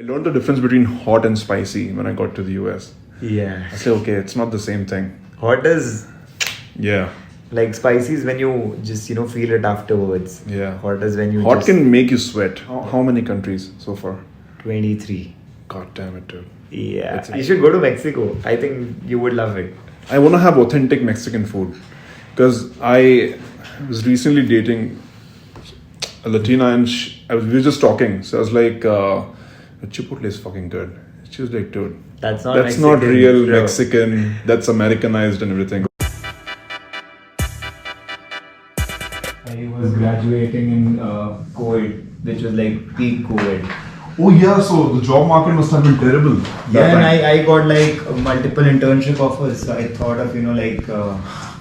learned the difference between hot and spicy when I got to the US. Yeah. I say, okay, it's not the same thing. Hot is Yeah. like spicy is when you just feel it afterwards. Yeah. Hot is when you Hot just can make you sweat. How many countries so far? 23. God damn it, dude. Yeah. You should go to Mexico. I think you would love it. I want to have authentic Mexican food because I was recently dating a Latina and we were just talking. So I was like, Chipotle is fucking good. She was like, dude, that's not real Mexican. That's Americanized and everything. I was graduating in COVID, which was like peak COVID. Oh yeah, so the job market must have been terrible. Yeah, and I got like multiple internship offers. So I thought of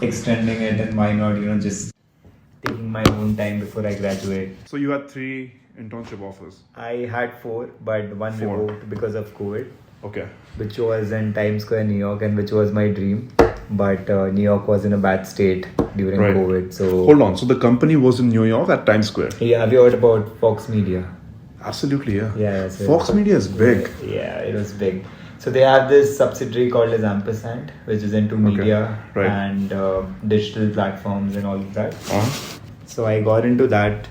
extending it, and why not just taking my own time before I graduate. So you had 3 internship offers. I had 4, but one revoked because of COVID. Okay. Which was in Times Square, New York, and which was my dream. But New York was in a bad state during COVID. So hold on. So the company was in New York at Times Square. Yeah, have you heard about Fox Media? Absolutely, yeah. Yeah. Fox Media is big. Yeah, it was big. So they have this subsidiary called as Ampersand, which is into media and digital platforms and all of that. So I got into that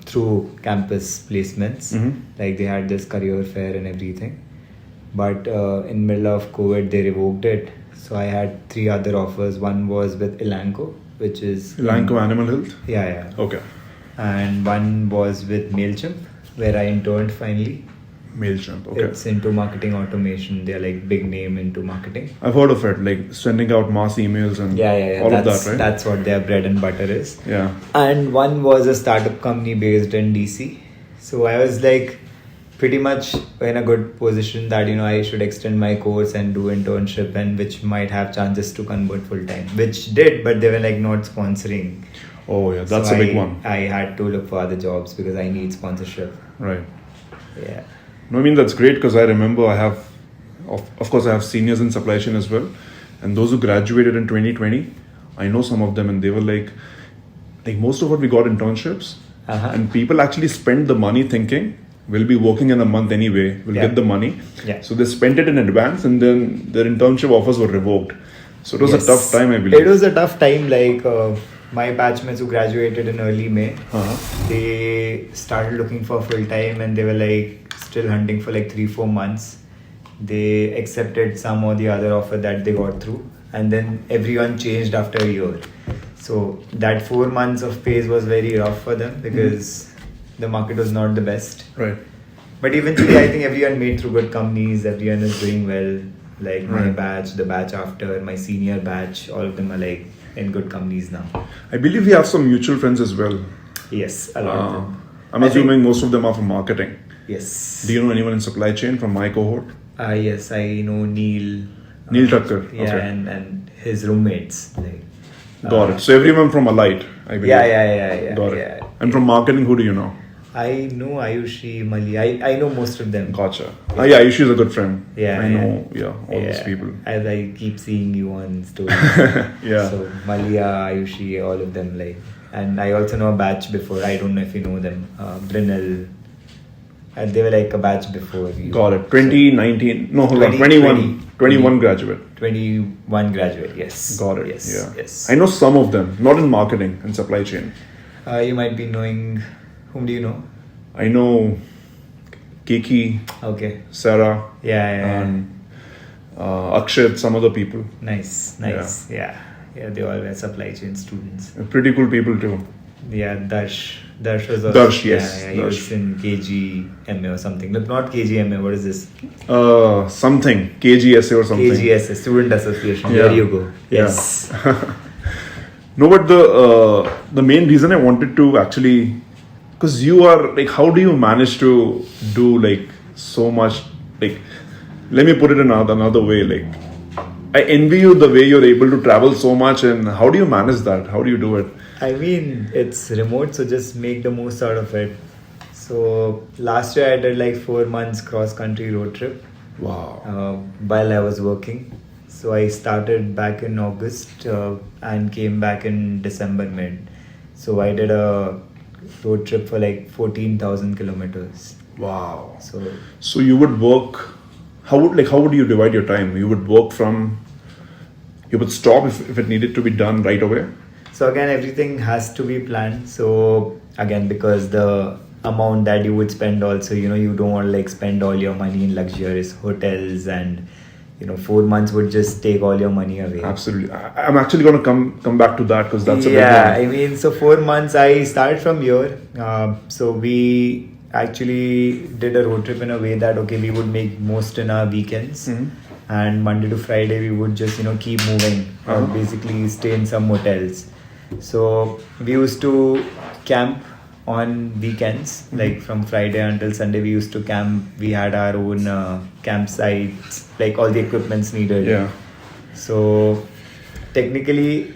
through campus placements. Like they had this career fair and everything. But in middle of COVID, they revoked it. So I had 3 other offers. One was with Elanco, which is Elanco Animal Health? Yeah. Okay. And one was with MailChimp, where I interned finally. MailChimp, okay. It's into marketing automation. They're like big name into marketing. I've heard of it, like sending out mass emails and all of that, right? That's what their bread and butter is. Yeah. And one was a startup company based in DC. So I was like pretty much in a good position that I should extend my course and do internship, and which might have chances to convert full time, which did, but they were like not sponsoring. Oh yeah, that's a big one. I had to look for other jobs because I need sponsorship. Right. Yeah. No, I mean that's great because I remember I have, of course I have seniors in supply chain as well, and those who graduated in 2020, I know some of them, and they were like most of what we got internships, and people actually spent the money thinking we'll be working in a month anyway, we'll get the money. Yeah. So they spent it in advance, and then their internship offers were revoked. So it was a tough time, I believe. It was a tough time. Like my batchmates who graduated in early May, they started looking for full time, and they were like still hunting for like 3-4 months. They accepted some or the other offer that they got through, and then everyone changed after a year. So that 4 months of phase was very rough for them because the market was not the best. Right. But eventually, I think everyone made through good companies. Everyone is doing well. Like my batch, the batch after, my senior batch, all of them are like in good companies now. I believe we have some mutual friends as well. Yes, a lot of them. I'm assuming most of them are from marketing. Yes. Do you know anyone in supply chain from my cohort? Yes, I know Neil. Neil Tucker. Yeah, and his roommates. Like. Got it. So everyone from Alight, I believe. Yeah. Got it. And from marketing, who do you know? I know Ayushi, Mali. I know most of them. Gotcha. Yeah, Ayushi is a good friend. Yeah. I know, all those people. As I keep seeing you on stories. Yeah. So Malia, Ayushi, all of them like. And I also know a batch before. I don't know if you know them. Brynel. They were like a batch before you. Got it. 2019. No, hold on. 21 graduate. 21 graduate, yes. Got it. Yes. I know some of them, not in marketing, in supply chain. You might be knowing. Whom do you know? I know Kiki, Sarah, and Akshat, some other people. Nice. Yeah, they all were supply chain students. Pretty cool people too. Yeah, Darsh was also. Darsh, yes. He was in KGMA or something. Look, not KGMA, what is this? Something. KGSA or something. KGSA, Student Association. There you go. Yes. Yeah. No, but the main reason I wanted to actually, because you are like, how do you manage to do like so much? Like, let me put it another way. Like, I envy you the way you're able to travel so much, and how do you manage that? How do you do it? I mean, it's remote, so just make the most out of it. So last year I did like 4 months cross-country road trip. Wow. While I was working. So I started back in August and came back in December mid. So I did a road trip for like 14,000 kilometers. Wow. So So you would work. How would you divide your time? You would work from. You would stop if it needed to be done right away. So again, everything has to be planned. So again, because the amount that you would spend also, you don't want to like spend all your money in luxurious hotels, and 4 months would just take all your money away. Absolutely. I'm actually going to come back to that because that's a big Yeah, one. I mean, so 4 months I started from here. So we actually did a road trip in a way that we would make most in our weekends, and Monday to Friday we would just keep moving, basically stay in some hotels. So we used to camp on weekends, like from Friday until Sunday. We used to camp. We had our own campsites, like all the equipments needed. Yeah. So technically,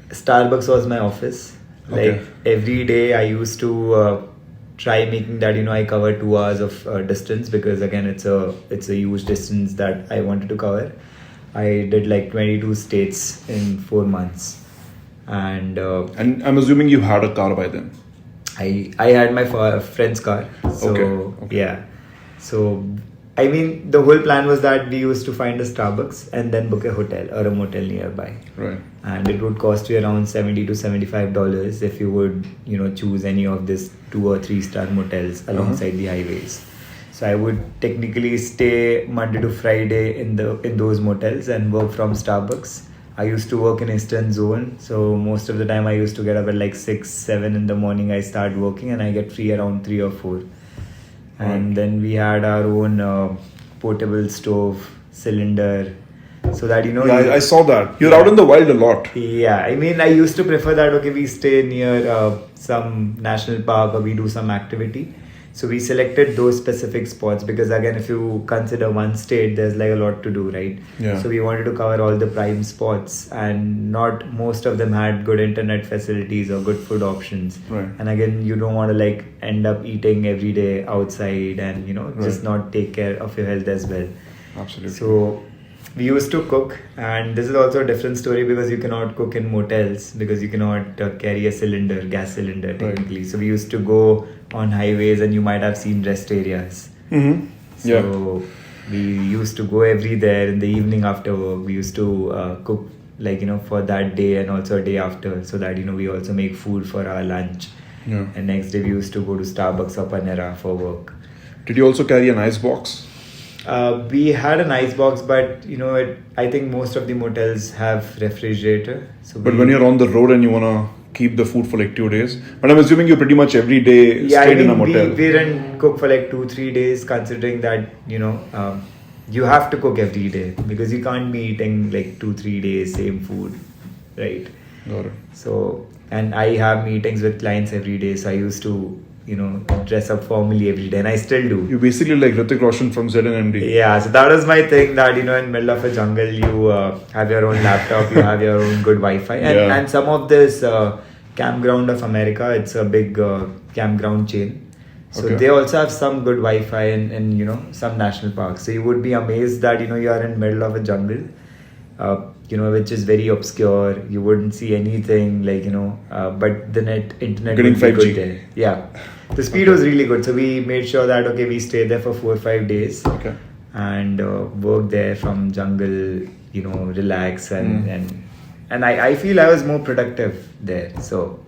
Starbucks was my office. Like every day, I used to try making that I cover 2 hours of distance, because again it's a huge distance that I wanted to cover. I did like 22 states in 4 months, and And I'm assuming you had a car by then. I had my friend's car. So Okay. yeah. So I mean, the whole plan was that we used to find a Starbucks and then book a hotel or a motel nearby. Right. And it would cost you around $70 to $75 if you would, choose any of these 2 or 3 star motels alongside the highways. So I would technically stay Monday to Friday in those motels and work from Starbucks. I used to work in Eastern Zone, so most of the time I used to get up at like 6, 7 in the morning. I start working and I get free around 3 or 4. And then we had our own portable stove, cylinder, so that Yeah, I saw that. You're out in the wild a lot. Yeah, I mean, I used to prefer that, we stay near some national park or we do some activity. So we selected those specific spots because again, if you consider one state, there's like a lot to do, right? Yeah. So we wanted to cover all the prime spots, and not most of them had good internet facilities or good food options. Right. And again, you don't want to like end up eating every day outside and, just not take care of your health as well. Absolutely. So we used to cook, and this is also a different story because you cannot cook in motels because you cannot carry a gas cylinder technically. Right. So we used to go on highways, and you might have seen rest areas. Mm-hmm. So we used to go every there in the evening after work. We used to cook for that day and also a day after, so that we also make food for our lunch. Yeah. And next day we used to go to Starbucks or Panera for work. Did you also carry an ice box? We had an ice box, but I think most of the motels have refrigerator. So But when you're on the road and you wanna keep the food for like 2 days, but I'm assuming you pretty much every day stayed in a motel. We didn't cook for like 2-3 days, considering that you have to cook every day because you can't be eating like 2-3 days same food, right? Got it. So, and I have meetings with clients every day, so I used to dress up formally every day, and I still do. You basically like Hrithik Roshan from ZNMD. Yeah, so that was my thing, that in middle of a jungle you have your own laptop, you have your own good Wi-Fi, and some of this Campground of America, it's a big campground chain, so they also have some good Wi-Fi in some national parks. So you would be amazed that you are in middle of a jungle, which is very obscure. You wouldn't see anything but the internet Getting would be 5G. good there. Yeah. The speed was really good, so we made sure that we stayed there for 4 or 5 days, and worked there from jungle, relax and I feel I was more productive there. So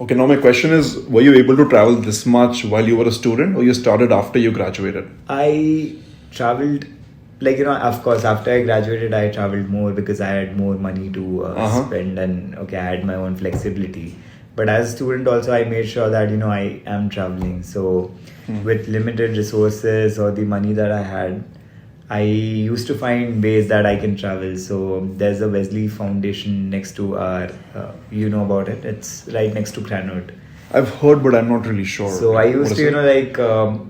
Okay, now my question is, were you able to travel this much while you were a student, or you started after you graduated? I traveled, of course, after I graduated, I traveled more because I had more money to spend, and I had my own flexibility. But as a student also, I made sure that, I am traveling. So with limited resources or the money that I had, I used to find ways that I can travel. So there's a Wesley Foundation next to our, you know about it. It's right next to Cranwood. I've heard, but I'm not really sure. So I used to,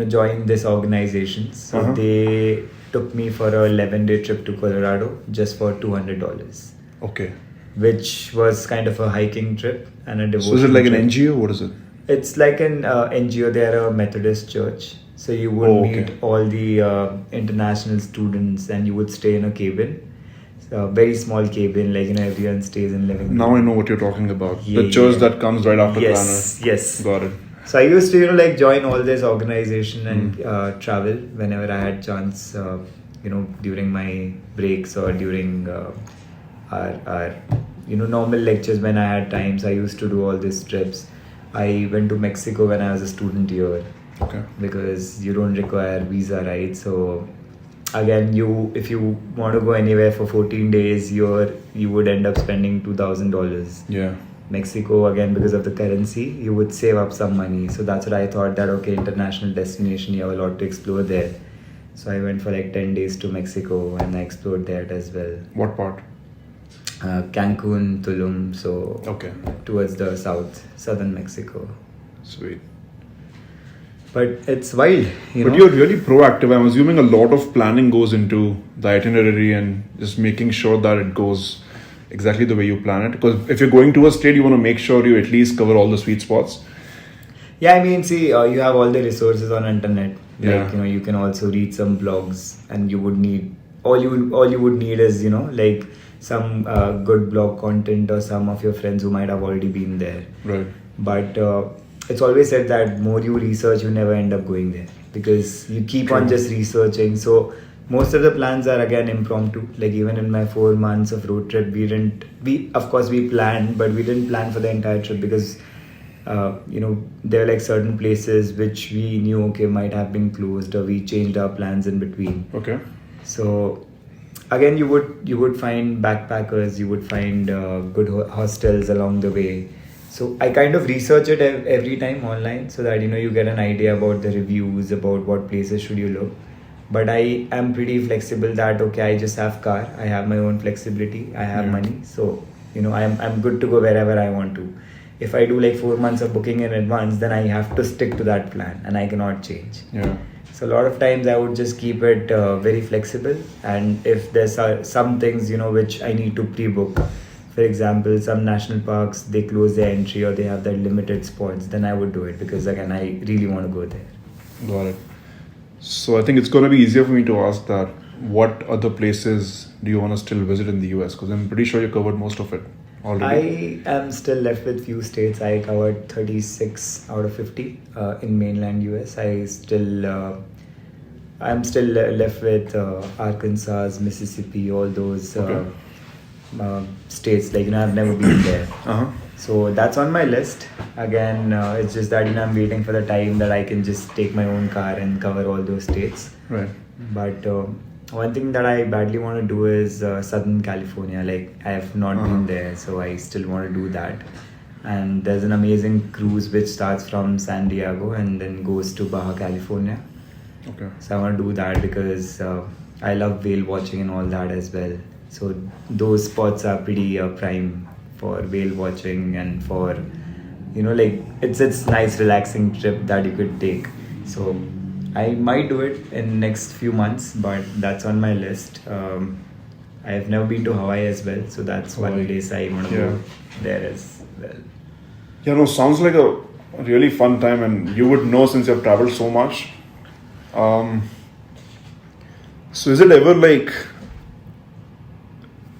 join this organization. So they took me for a 11-day trip to Colorado just for $200. Okay. Which was kind of a hiking trip and a devotion. So is it like an trip. NGO? What is it? It's like an NGO. They are a Methodist church. So you would meet all the international students, and you would stay in a cabin. So a very small cabin, everyone stays in living room. Now I know what you're talking about. Yeah, the church that comes right after Yes, Cranwood. yes. Got it. So I used to, like join all this organization and travel whenever I had chance, during my breaks or during our normal lectures when I had times. I used to do all these trips. I went to Mexico when I was a student here. Okay. Because you don't require visa, right? So again, if you want to go anywhere for 14 days, you would end up spending $2,000. Yeah. Mexico, again, because of the currency, you would save up some money. So that's what I thought, that okay, international destination, you have a lot to explore there. So I went for like 10 days to Mexico and I explored that as well. What part? Cancun, Tulum, so Okay. towards the southern Mexico. Sweet. But it's wild, But you're really proactive. I'm assuming a lot of planning goes into the itinerary and just making sure that it goes exactly the way you plan it. Because if you're going to a state, you want to make sure you at least cover all the sweet spots. Yeah, I mean, see, you have all the resources on internet. Yeah. Like, you can also read some blogs, and you would need all you would need is like some good blog content or some of your friends who might have already been there. Right. But it's always said that more you research, you never end up going there because you keep on just researching. So most of the plans are again impromptu. Like even in my 4 months of road trip, we of course we planned, but we didn't plan for the entire trip because there were like certain places which we knew might have been closed, or we changed our plans in between. Okay. So again, you would find backpackers, you would find good hostels along the way. So I kind of research it every time online so that you get an idea about the reviews, about what places should you look. But I am pretty flexible that I just have car, I have my own flexibility, I have money, so I'm good to go wherever I want to. If I do like 4 months of booking in advance, then I have to stick to that plan and I cannot change. Yeah. So a lot of times I would just keep it very flexible, and if there's some things which I need to pre-book, for example, some national parks, they close their entry or they have their limited spots, then I would do it because again, I really want to go there. Got it. So I think it's going to be easier for me to ask that. What other places do you want to still visit in the US? Because I'm pretty sure you covered most of it already. I am still left with few states. I covered 36 out of 50 in mainland US. I'm still left with Arkansas, Mississippi, all those states. Like I've never been there. So that's on my list. Again, it's just that I'm waiting for the time that I can just take my own car and cover all those states. Right. But one thing that I badly want to do is Southern California. Like I have not been there, so I still want to do that. And there's an amazing cruise which starts from San Diego and then goes to Baja California. Okay. So I want to do that because I love whale watching and all that as well. So those spots are pretty prime for whale watching and for like it's nice relaxing trip that you could take. So I might do it in next few months, but that's on my list. I have never been to Hawaii as well, so that's one place I want to go there as well. Yeah, no, sounds like a really fun time, and you would know since you've traveled so much. So is it ever like,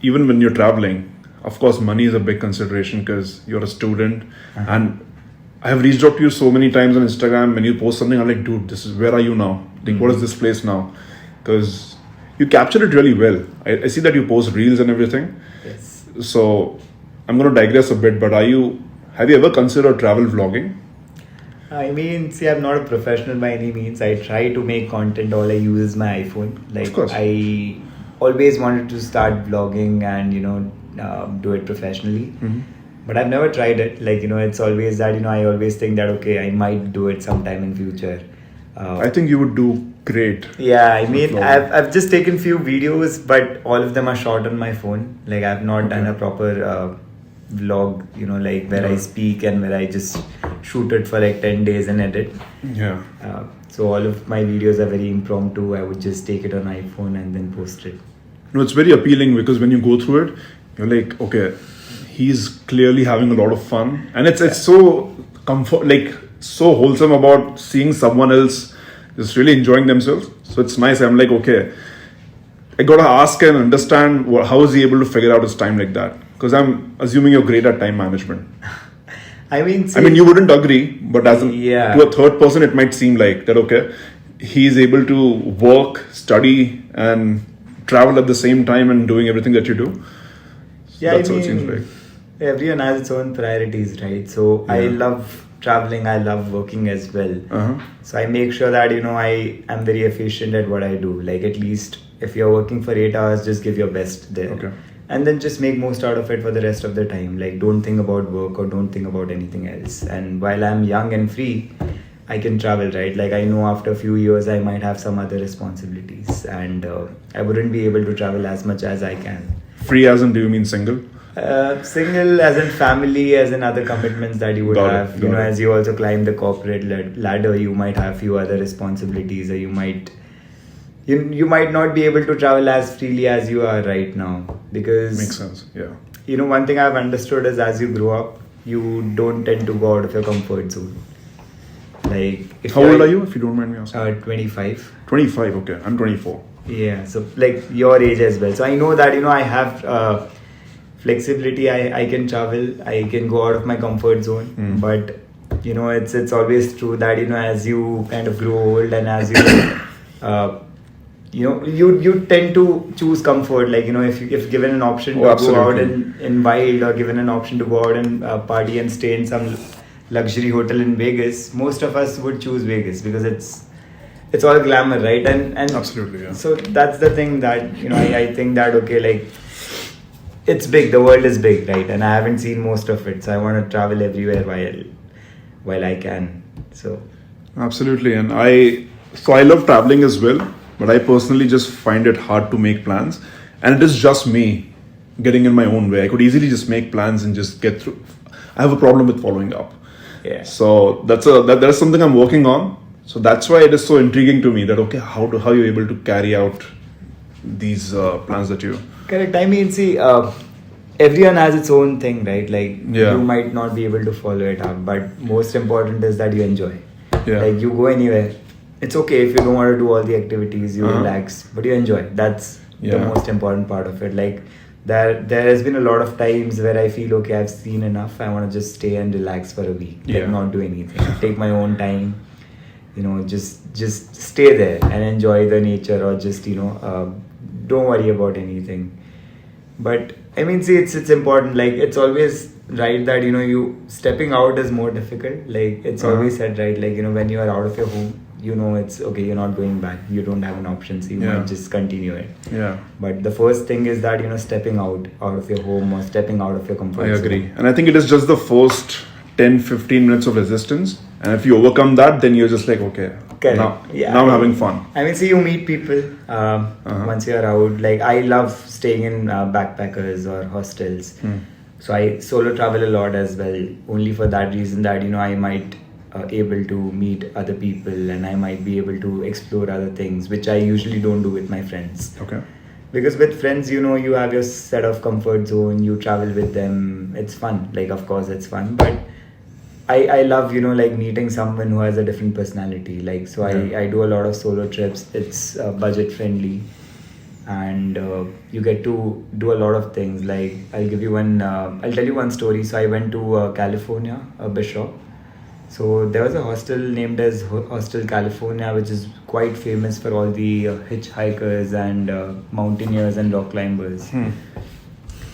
even when you're traveling, of course money is a big consideration because you're a student, and I have reached out to you so many times on Instagram. When you post something, I'm like, dude, where are you now? Like, what is this place now? Because you capture it really well. I see that you post reels and everything. Yes. So I'm going to digress a bit, but have you ever considered travel vlogging? I mean, see, I'm not a professional by any means. I try to make content. All I use is my iPhone. Like, of course. I always wanted to start vlogging and do it professionally. But I've never tried it. Like, it's always that, I always think that, I might do it sometime in future. I think you would do great. Yeah, I mean, I've just taken few videos, but all of them are shot on my phone. Like, I've not done a proper vlog, like where I speak and where I just shoot it for like 10 days and edit. Yeah. So all of my videos are very impromptu. I would just take it on iPhone and then post it. No, it's very appealing because when you go through it, you're like, okay, he's clearly having a lot of fun, and it's so so wholesome about seeing someone else just really enjoying themselves. So it's nice. I'm like, okay, I gotta ask and understand how is he able to figure out his time like that? Because I'm assuming you're great at time management. See, I mean, you wouldn't agree, but as yeah. to a third person, it might seem like that. Okay, he's able to work, study, and travel at the same time and doing everything that you do. So Yeah, that's what it seems like. everyone has its own priorities, right? So I love traveling, I love working as well. So I make sure that I am very efficient at what I do. Like, at least if you're working for 8 hours, just give your best there. Okay. And then just make most out of it for the rest of the time. Like, don't think about work or don't think about anything else. And while I'm young and free, I can travel, right? Like, I know after a few years I might have some other responsibilities, and I wouldn't be able to travel as much as I can. Free as in, do you mean single? Single as in family, as in other commitments that you would have. As you also climb the corporate ladder, you might have few other responsibilities, or you might not be able to travel as freely as you are right now. Because Makes sense. Yeah. One thing I've understood is, as you grow up, you don't tend to go out of your comfort zone. Like, how old are you, if you don't mind me asking? 25. 25. Okay, I'm 24. Yeah, so like your age as well. So I know that I have flexibility. I can travel. I can go out of my comfort zone. But it's always true that as you kind of grow old, and as you tend to choose comfort. Like, if given an option to go out in wild, or given an option to go out and party and stay in some luxury hotel in Vegas, most of us would choose Vegas because it's all glamour, right? And absolutely, yeah. So that's the thing that I think that, okay, like, it's big, the world is big, right? And I haven't seen most of it, so I want to travel everywhere while I can. So absolutely. And I love traveling as well, but I personally just find it hard to make plans, and it is just me getting in my own way. I could easily just make plans and just get through. I have a problem with following up. Yeah. So that's something I'm working on. So that's why it is so intriguing to me that, okay, how you're able to carry out these plans that you... Correct. I mean, see, everyone has its own thing, right? Like, you might not be able to follow it up, but most important is that you enjoy. Yeah. Like, you go anywhere. It's okay if you don't want to do all the activities, you relax, but you enjoy. That's the most important part of it. Like, there has been a lot of times where I feel, okay, I've seen enough. I want to just stay and relax for a week, like not do anything, take my own time. Just stay there and enjoy the nature, or just don't worry about anything. But I mean, see, it's important. Like, it's always right that you stepping out is more difficult. Like, it's always said, right? Like, when you are out of your home, it's okay, you're not going back, you don't have an option, so you might just continue it. But the first thing is that stepping out of your home, or stepping out of your comfort zone. I agree. And I think it is just the first 10-15 minutes of resistance, and if you overcome that, then you're just like, okay, now I'm having fun. I mean, see, you meet people once you're out. Like, I love staying in backpackers or hostels. So I solo travel a lot as well, only for that reason that I might able to meet other people, and I might be able to explore other things, which I usually don't do with my friends. Okay. Because with friends, you have your set of comfort zone, you travel with them, it's fun. Like, of course it's fun, but I love, like, meeting someone who has a different personality. Like, so I do a lot of solo trips. It's budget friendly, and you get to do a lot of things. Like, I'll tell you one story. So I went to California, Bishop. So there was a hostel named as Hostel California, which is quite famous for all the hitchhikers and mountaineers and rock climbers.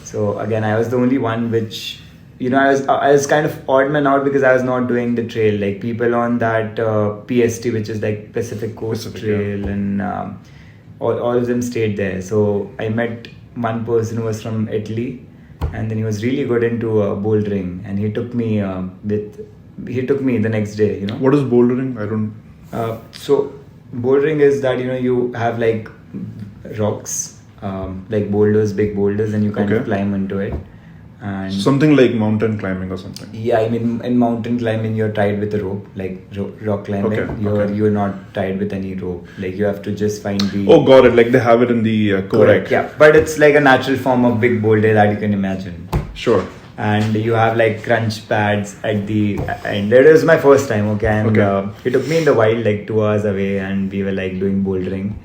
So again, I was the only one which, I was kind of odd man out, because I was not doing the trail. Like, people on that PST, which is like Pacific Coast Trail, and all of them stayed there. So I met one person who was from Italy, and then he was really good into bouldering, and he took me the next day. What is bouldering? I don't... So bouldering is that you have like rocks, like boulders, big boulders, and you kind of climb into it. And something like mountain climbing or something. Yeah, I mean, in mountain climbing you're tied with a rope. Like rock climbing, you're not tied with any rope. Like, you have to just find the... Oh, got it. Like, they have it in the correct. Yeah, but it's like a natural form of big boulder that you can imagine. Sure. And you have like crunch pads at the end. It was my first time, and he took me in the wild, like 2 hours away, and we were like doing bouldering.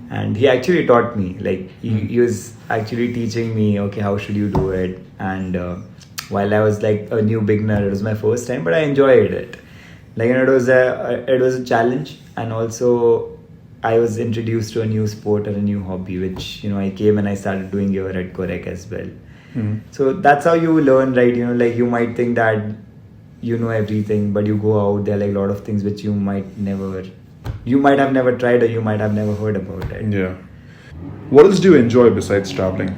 And he actually taught me, like he was actually teaching me, okay, how should you do it. And while I was like a new beginner. It was my first time, but I enjoyed it. Like, it was a challenge, and also I was introduced to a new sport or a new hobby, which I came and I started doing here at Korek as well. So that's how you learn, right? Like, you might think that you know everything, but you go out there, like a lot of things which you might have never tried, or you might have never heard about it. Yeah. What else do you enjoy besides traveling?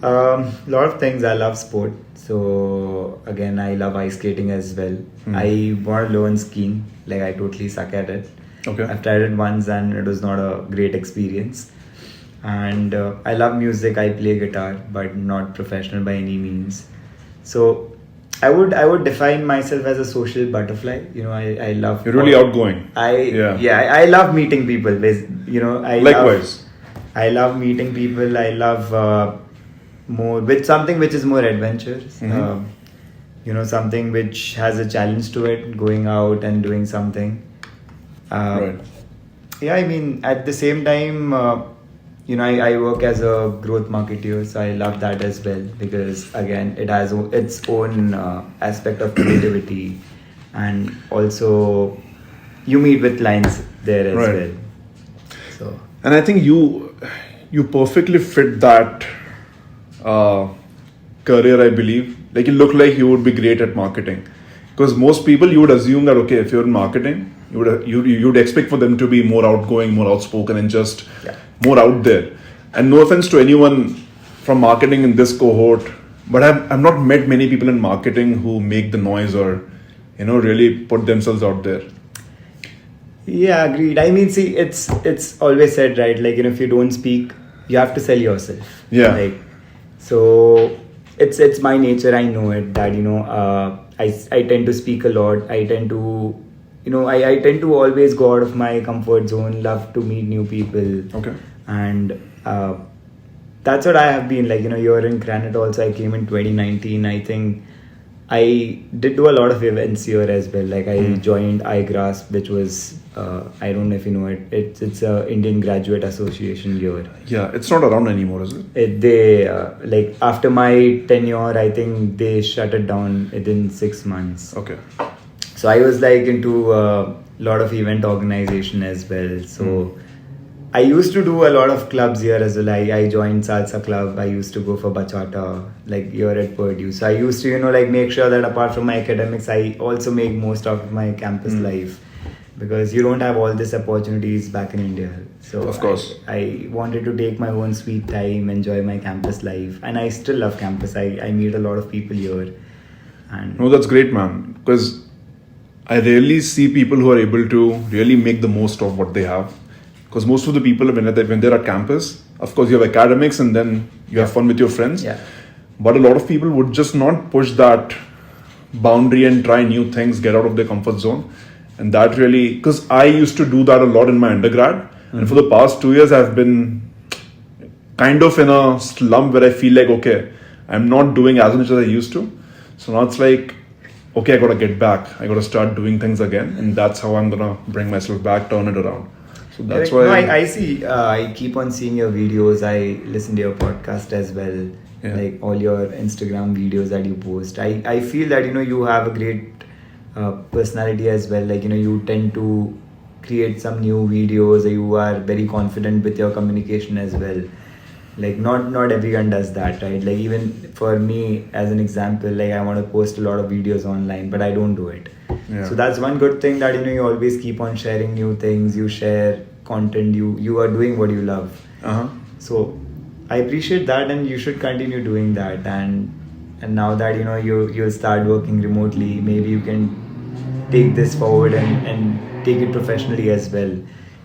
A lot of things. I love sport. So again, I love ice skating as well. I want to learn skiing. Like, I totally suck at it. Okay. I've tried it once and it was not a great experience. And I love music. I play guitar, but not professional by any means. So I would define myself as a social butterfly. I love. You're really outgoing. I love meeting people. Likewise. I love meeting people. I love something which is more adventurous. Something which has a challenge to it, going out and doing something. Right. Yeah, I mean, at the same time, I work as a growth marketer, so I love that as well, because again, it has its own aspect of creativity, and also you meet with clients there as well. So, and I think you perfectly fit that career, I believe. Like, you look like you would be great at marketing, because most people, you would assume that, okay, if you're in marketing, you would expect for them to be more outgoing, more outspoken, and just more out there. And no offense to anyone from marketing in this cohort, but I've not met many people in marketing who make the noise or really put themselves out there. Yeah, agreed. I mean, see, it's always said, right? Like, if you don't speak, you have to sell yourself. Yeah. Like, so it's my nature. I know it, that I tend to speak a lot. I tend to I tend to always go out of my comfort zone, love to meet new people. Okay. And that's what I have been. Like, you're in Granite also. I came in 2019. I think I did do a lot of events here as well. Like, I joined iGrasp, which was, I don't know if you know it. It's a Indian Graduate Association here. Yeah, it's not around anymore, is it? They, like, after my tenure, I think they shut it down within 6 months. Okay. So I was like into a lot of event organization as well. So I used to do a lot of clubs here as well. I joined Salsa Club. I used to go for bachata, like here at Purdue. So I used to, like, make sure that apart from my academics, I also make most of my campus life, because you don't have all these opportunities back in India. So of course, I wanted to take my own sweet time, enjoy my campus life, and I still love campus. I meet a lot of people here. And no, that's great, man. Because I rarely see people who are able to really make the most of what they have. Because most of the people, when they're at campus, of course, you have academics and then you have fun with your friends. Yeah. But a lot of people would just not push that boundary and try new things, get out of their comfort zone. And that really, because I used to do that a lot in my undergrad. And for the past 2 years, I've been kind of in a slump where I feel like, okay, I'm not doing as much as I used to. So now it's like, okay, I got to get back. I got to start doing things again. And that's how I'm going to bring myself back, turn it around. So that's why. No, I see. I keep on seeing your videos. I listen to your podcast as well. Yeah. Like all your Instagram videos that you post. I feel that, you have a great personality as well. Like, you tend to create some new videos. You are very confident with your communication as well. Like, not everyone does that, right? Like, even for me, as an example, like, I want to post a lot of videos online, but I don't do it. Yeah. So that's one good thing, that you always keep on sharing new things. You share content. You are doing what you love. So I appreciate that, and you should continue doing that. And now that you'll start working remotely, maybe you can take this forward and take it professionally as well.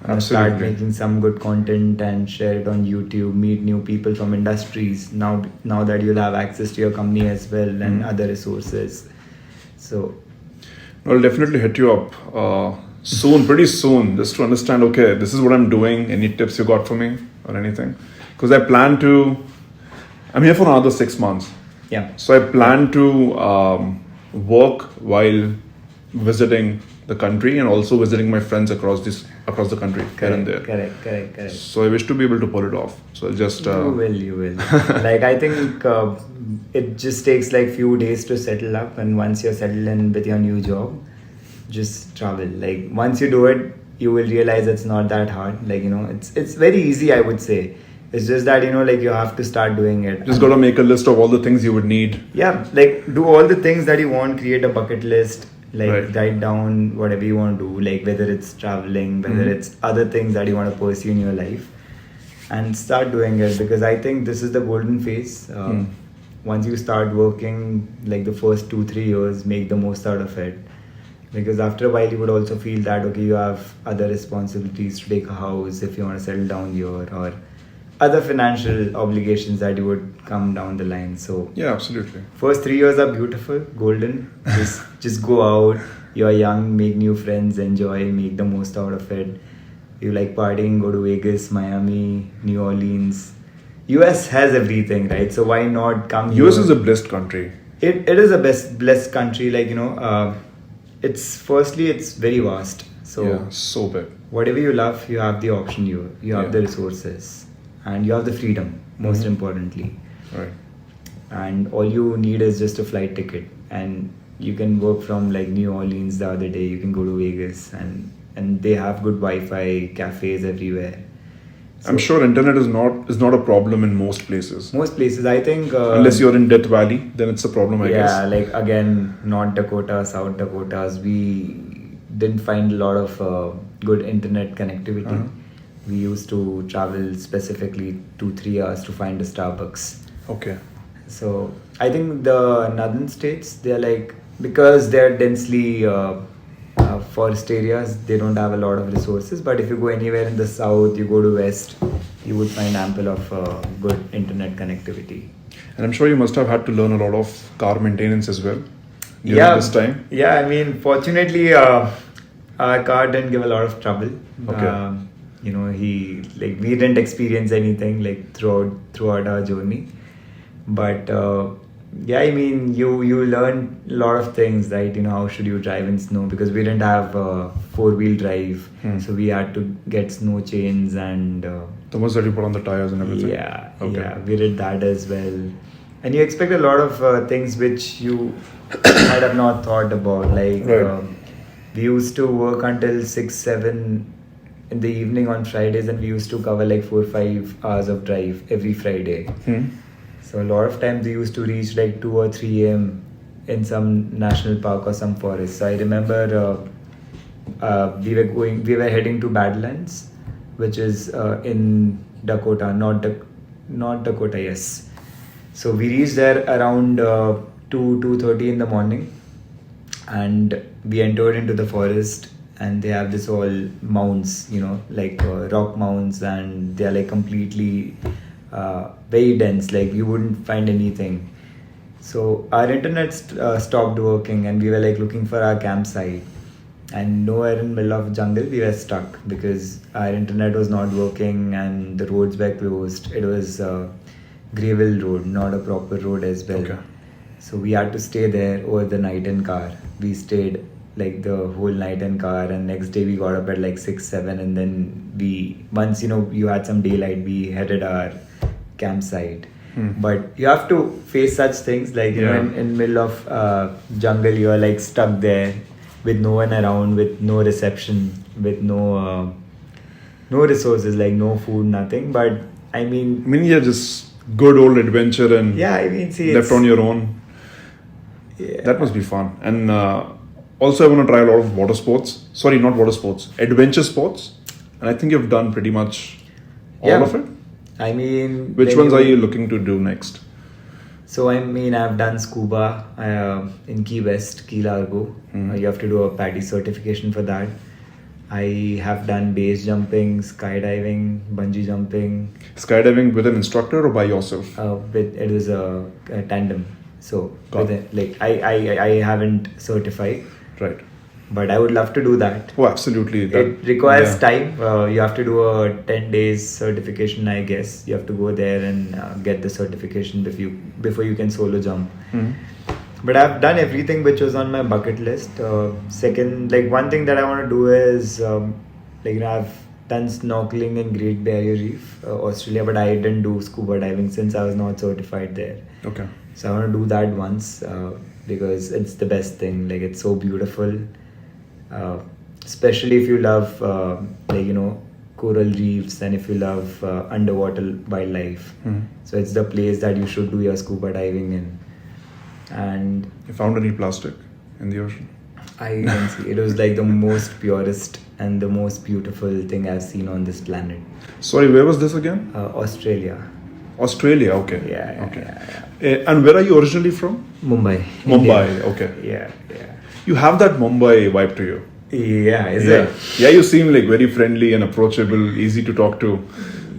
Absolutely. Start making some good content and share it on YouTube, meet new people from industries. Now that you'll have access to your company as well and other resources. So I'll definitely hit you up soon, pretty soon, just to understand, okay, this is what I'm doing. Any tips you got for me or anything? Because I'm here for another 6 months. Yeah. So I plan to work while visiting the country and also visiting my friends across the country here and there. Correct. So I wish to be able to pull it off. So I'll just You will. Like I think it just takes like few days to settle up, and once you're settled in with your new job, just travel. Like once you do it, you will realize it's not that hard. Like it's very easy, I would say. It's just that like you have to start doing it. Just got to make a list of all the things you would need. Yeah, like do all the things that you want. Create a bucket list. Like Right. write down whatever you want to do. Like whether it's traveling, whether it's other things that you want to pursue in your life, and start doing it, because I think this is the golden phase. Once you start working, like the first 2-3 years, make the most out of it. Because after a while, you would also feel that okay, you have other responsibilities to take a house if you want to settle down here, or other financial obligations that you would come down the line. So Yeah, absolutely. first 3 years are beautiful, golden. Just go out. You're young, make new friends, enjoy, make the most out of it. You like partying, go to Vegas, Miami, New Orleans. US has everything, right? So why not come here? US is a blessed country. It is a blessed country. Like it's very vast. So Yeah, so big. whatever you love, you have the option. You have the resources, and you have the freedom. Most importantly, Right. and all you need is just a flight ticket, and you can work from like New Orleans the other day. You can go to Vegas, and they have good Wi-Fi, cafes everywhere. I'm sure internet is not a problem in most places. Most places, I think, Unless you're in Death Valley, then it's a problem, I guess. yeah, like again, North Dakota, South Dakotas, we didn't find a lot of good internet connectivity. We used to travel specifically 2-3 hours to find a Starbucks. Okay. So I think the northern states, they're like, because they're densely forest areas, they don't have a lot of resources. But if you go anywhere in the south, you go to west, you would find ample of good internet connectivity. And I'm sure you must have had to learn a lot of car maintenance as well during this time. Yeah, I mean, fortunately, our car didn't give a lot of trouble. Okay. We didn't experience anything like throughout our journey. But yeah, I mean, you learn a lot of things, right? How should you drive in snow? Because we didn't have 4-wheel drive, so we had to get snow chains and The ones that you put on the tires and everything. yeah, Okay. yeah, we did that as well. And you expect a lot of things which you might have not thought about. Like Right. we used to work until 6-7 in the evening on Fridays, and we used to cover like 4-5 hours of drive every Friday. So a lot of times we used to reach like 2 or 3 a.m. in some national park or some forest. So I remember we were heading to Badlands, which is in Dakota, not Dakota, yes. So we reached there around 2:30 in the morning, and we entered into the forest, and they have this all mounds, like rock mounds, and they are like completely very dense, like you wouldn't find anything. So our internet stopped working, and we were like looking for our campsite, and nowhere in the middle of jungle we were stuck because our internet was not working and the roads were closed. It was gravel road, not a proper road as well. Okay. So we had to stay there over the night in car. We stayed like the whole night in car, and next day we got up at like 6-7, and then once you had some daylight, we headed our campsite. But you have to face such things, like in middle of jungle, you are like stuck there with no one around, with no reception, with no resources, like no food, nothing. But I mean, yeah, just good old adventure and yeah, I mean, see, left on your own. Yeah. That must be fun. And also I want to try a lot of water sports. Sorry, not water sports, adventure sports. And I think you've done pretty much all of it. I mean, Which ones are you looking to do next? So I mean, I've done scuba in Key West, Key Largo. You have to do a PADI certification for that. I have done base jumping, skydiving, bungee jumping. Skydiving with an instructor or by yourself? It was a tandem. So I haven't certified. Right. But I would love to do that. Oh, absolutely. It requires time. You have to do a 10 days certification, I guess. You have to go there and get the certification before you can solo jump. But I've done everything which was on my bucket list. Second, like one thing that I want to do is I've done snorkeling in Great Barrier Reef, Australia, but I didn't do scuba diving since I was not certified there. Okay. So I want to do that once because it's the best thing. Like it's so beautiful, especially if you love coral reefs and if you love underwater wildlife. So it's the place that you should do your scuba diving in. And you found any plastic in the ocean? I can see it was like the most purest and the most beautiful thing I've seen on this planet. Sorry, where was this again? Australia. Australia, okay. Yeah. And where are you originally from? Mumbai. Mumbai, India. okay. Yeah. You have that Mumbai vibe to you. Yeah, is it? Yeah, you seem like very friendly and approachable, easy to talk to.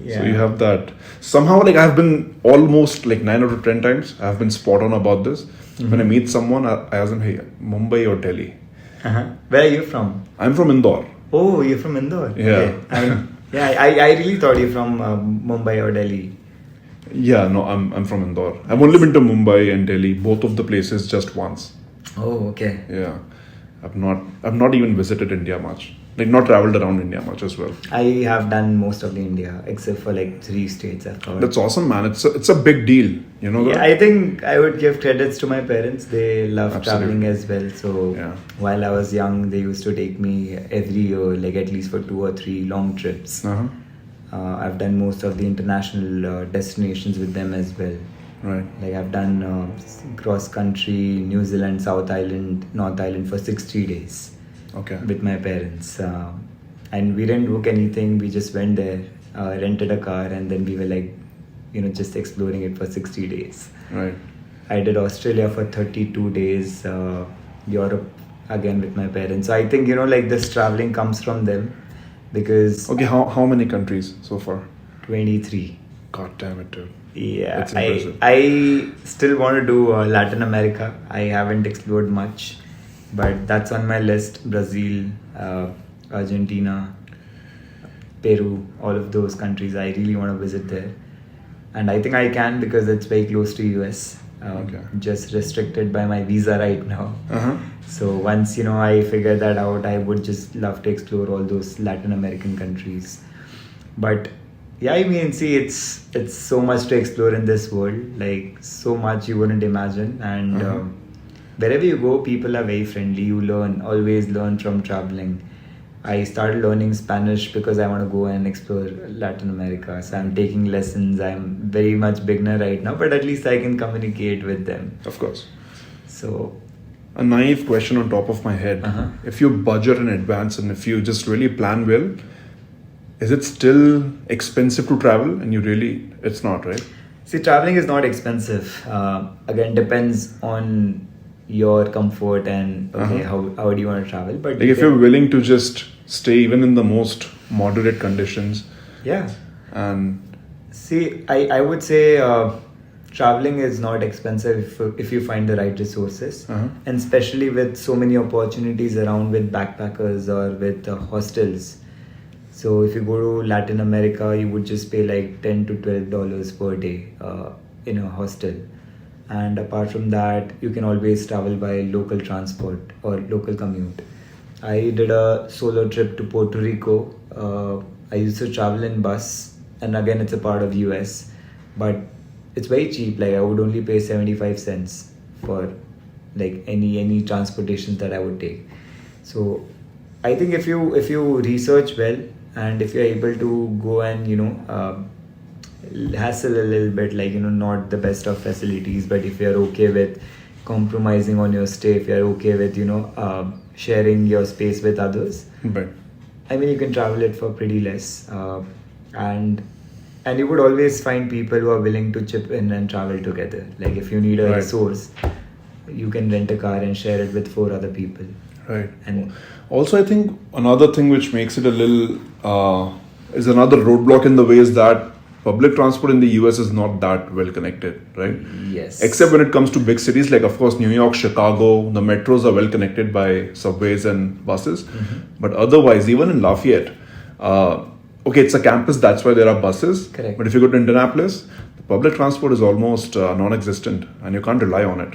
Yeah. So you have that. Somehow, like I've been almost like 9 out of 10 times, I've been spot on about this. When I meet someone, I ask them, hey, Mumbai or Delhi? Where are you from? I'm from Indore. Oh, you're from Indore? Yeah. Okay. I really thought you're from Mumbai or Delhi. Yeah, no, I'm from Indore. I've only been to Mumbai and Delhi, both of the places just once. Oh, okay. Yeah. I've not even visited India much. Like not traveled around India much as well. I have done most of the India except for like 3 states I've covered. That's awesome, man. It's a big deal. You know that? Yeah, I think I would give credits to my parents. They love Absolutely. traveling as well. So while I was young, they used to take me every year, like at least for 2 or 3 long trips. I've done most of the international destinations with them as well. Right. Like I've done cross country, New Zealand, South Island, North Island for 60 days. Okay. With my parents. And we didn't book anything. We just went there, rented a car, and then we were like, just exploring it for 60 days. Right. I did Australia for 32 days, Europe again with my parents. So I think, this traveling comes from them because... Okay, how many countries so far? 23. God damn it, dude. Yeah, That's impressive. I still want to do Latin America. I haven't explored much, but that's on my list. Brazil, Argentina, Peru, all of those countries. I really want to visit there. And I think I can because it's very close to US. Just restricted by my visa right now. So once, I figure that out, I would just love to explore all those Latin American countries. But yeah, I mean, see, it's so much to explore in this world, like so much you wouldn't imagine. And wherever you go, people are very friendly. You always learn from traveling. I started learning Spanish because I want to go and explore Latin America. So I'm taking lessons. I'm very much beginner right now, but at least I can communicate with them. Of course. So a naive question on top of my head. If you budget in advance and if you just really plan well, is it still expensive to travel? And it's not, right? See, traveling is not expensive. Again, depends on your comfort and how do you want to travel. But like if you're willing to just stay even in the most moderate conditions. Yeah. And see, I would say traveling is not expensive if you find the right resources. And especially with so many opportunities around with backpackers or with hostels. So if you go to Latin America, you would just pay like $10 to $12 per day in a hostel. And apart from that, you can always travel by local transport or local commute. I did a solo trip to Puerto Rico. I used to travel in bus, and again, it's a part of US, but it's very cheap. Like I would only pay 75 cents for like any transportation that I would take. So I think if you research well, and if you're able to go and hassle a little bit, like not the best of facilities, but if you're okay with compromising on your stay, if you're okay with sharing your space with others, right. I mean, you can travel it for pretty less, and you would always find people who are willing to chip in and travel together. Like if you need a resource, you can rent a car and share it with 4 other people. Right. And also, I think another thing which makes it a little is another roadblock in the way is that public transport in the US is not that well connected, right? Yes. Except when it comes to big cities, like of course New York, Chicago, the metros are well connected by subways and buses. But otherwise, even in Lafayette, it's a campus, that's why there are buses. Correct. But if you go to Indianapolis, the public transport is almost non-existent and you can't rely on it.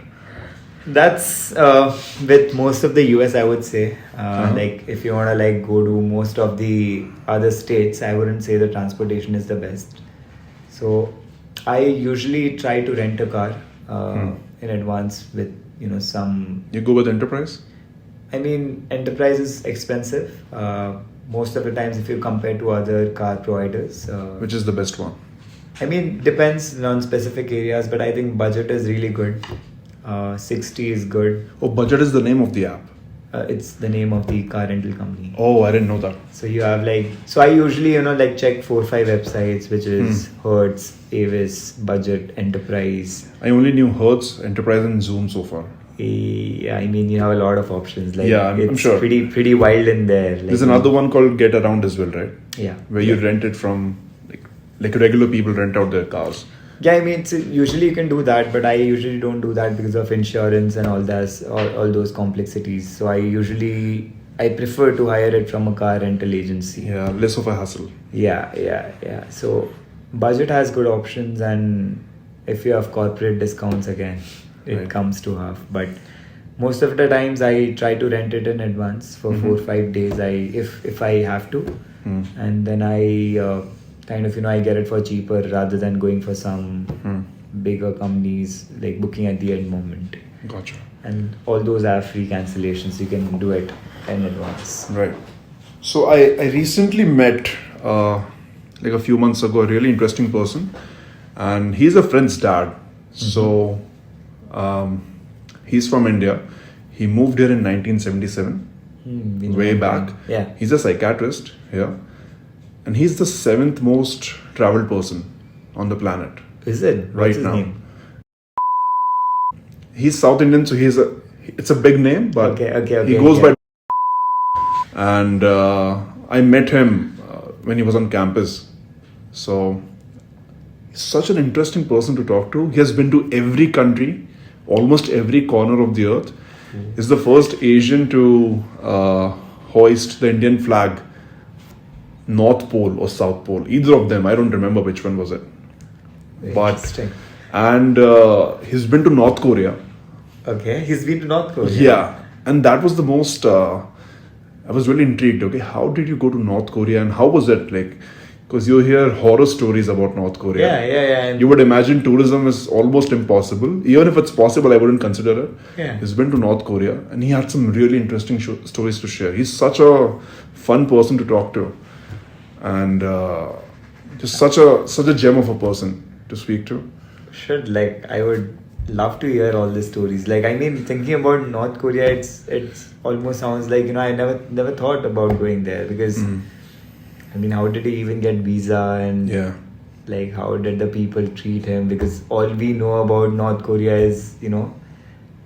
That's with most of the US, I would say. Like if you wanna like go to most of the other states, I wouldn't say the transportation is the best. So I usually try to rent a car in advance with some. You go with Enterprise? I mean, enterprise is expensive. Most of the times, if you compare to other car providers, Which is the best one? I mean, depends on specific areas, but I think budget is really good. 60 is good. Oh, Budget is the name of the app. It's the name of the car rental company. Oh, I didn't know that. So you have so I usually like check 4 or 5 websites, which is Hertz, Avis, Budget, Enterprise. I only knew Hertz, Enterprise, and Zoom so far. Yeah, I mean you have a lot of options. Yeah, I'm sure. Pretty wild in there. There's another one called Get Around as well, right? Yeah. Where you rent it from like regular people rent out their cars. Yeah, I mean, usually you can do that, but I usually don't do that because of insurance and all that, all those complexities. So I prefer to hire it from a car rental agency. Yeah, less of a hassle. Yeah. So Budget has good options, and if you have corporate discounts again, it comes to half. But most of the times I try to rent it in advance for 4 or 5 days. If I have to, and then I I get it for cheaper rather than going for some bigger companies like booking at the end moment. Gotcha. And all those have free cancellations. You can do it in advance. Right. So I recently met like a few months ago a really interesting person, and he's a friend's dad. So he's from India. He moved here in 1977, way back. Yeah. He's a psychiatrist here. And he's the 7th most traveled person on the planet. Is it? What's Right his now. name? He's South Indian, so it's a big name, but Okay, he goes by. And I met him when he was on campus. So he's such an interesting person to talk to. He has been to every country, almost every corner of the earth. He's the first Asian to hoist the Indian flag. North Pole or South Pole, either of them. I don't remember which one was it. Interesting. And he's been to North Korea. Okay, he's been to North Korea. Yeah, and that was the most. I was really intrigued. Okay, how did you go to North Korea, and how was it like? Because you hear horror stories about North Korea. Yeah. You would imagine tourism is almost impossible. Even if it's possible, I wouldn't consider it. Yeah. He's been to North Korea, and he had some really interesting stories to share. He's such a fun person to talk to. And just such a gem of a person to speak to. I would love to hear all the stories. I mean, thinking about North Korea, it's almost sounds like I never thought about going there because I mean, how did he even get visa and how did the people treat him? Because all we know about North Korea is